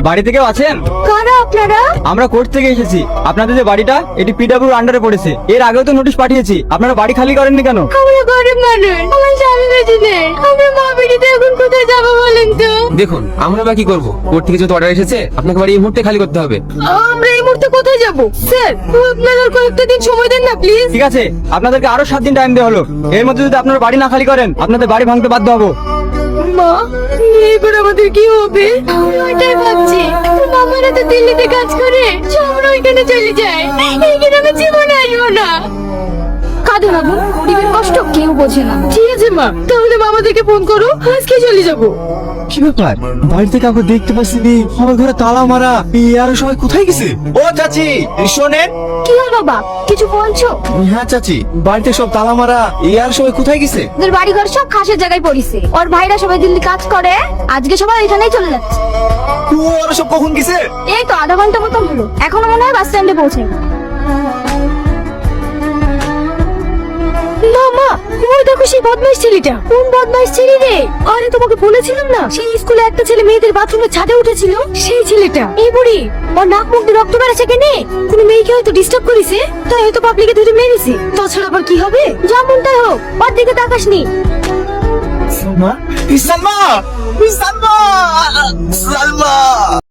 বাড়িতে কেউ আছেন? কারা আপনারা? আমরা কোর্ট থেকে এসেছি। আপনাদের যে বাড়িটা, এটি পিডব্লিউর আন্ডারে পড়েছে। এর আগেও তো নোটিশ পাঠিয়েছি, আপনারা বাড়ি খালি করেননি কেন? আমরা গরিব মানুষ, আমার স্বামী বেঁচে নেই। আমরা মা বেটিতে এখন কোথায় যাবো বলেন তো? দেখুন, আমরা বা কি করবো? কোর্ট থেকে যত অর্ডার এসেছে, আপনাকে বাড়ি এই মুহূর্তে খালি করতে হবে। আমরা এই মুহূর্তে কোথায় যাবো? স্যার, আপনারা আর কয়েকটা দিন সময় দেন না প্লিজ। ঠিক আছে, আপনাদেরকে আরো 7 দিন টাইম দেওয়া হলো। এর মধ্যে যদি আপনারা বাড়ি না খালি করেন, আপনাদের বাড়ি ভাঙতে বাধ্য হবো। মা, এবার আমাদের কি হবে? আমি ওইটাই ভাবছি। মামারা তো দিল্লিতে কাজ করে, আমরা ওইখানে চলে যাই। এইখানে আমি জীবনে আসবো না। কাঁদো না বোন, গরিবের কষ্ট কেউ বোঝে না। ঠিক আছে মা, তাহলে মামাদেরকে ফোন করো, আজকে চলে যাবো। কি ব্যাপার? বাড়িতে কাউকে দেখতে পাচ্ছি নি, আমার ঘরে তালা মারা। আর সবাই কোথায় গেছে? ও চাচি, শোনেন। কি হলো বাবা, কিছু বলছো? হ্যাঁ চাচি, বাড়িতে সব তালা মারা। আর সবাই কোথায় গেছে? ওদের বাড়ি ঘর সব খাসের জায়গায় পড়িছে। ওর ভাইরা সবাই দিল্লি কাজ করে, আজকে সবাই এখানেই চলে যাচ্ছে। ওরা সব কখন গেছে? এই তো আধা ঘন্টা মতো হলো, এখনো মনে হয় বাস স্ট্যান্ডে পৌঁছে। মামা, ওই দেখো সেই বদমাইশ ছেলেটা। কোন বদমাইশ ছেলে রে? আরে তোমাকে বলেছিলাম না, সেই স্কুলে একটা ছেলে মেয়েদের বাথরুমের ছাদে উঠেছিল, সেই ছেলেটা। এই বুড়ি, ওর নাক মুখ দিয়ে রক্ত বেরোচ্ছে কেনে? কোন মেয়েকে হয়তো ডিস্টার্ব করেছে, তাই হয়তো পাবলিকে ধরে মেরেছে। তাছাড়া আবার কি হবে? যেমনটাই হোক, ওর দিকে তাকাসনি। সালমা, সালমা, সালমা, সালমা।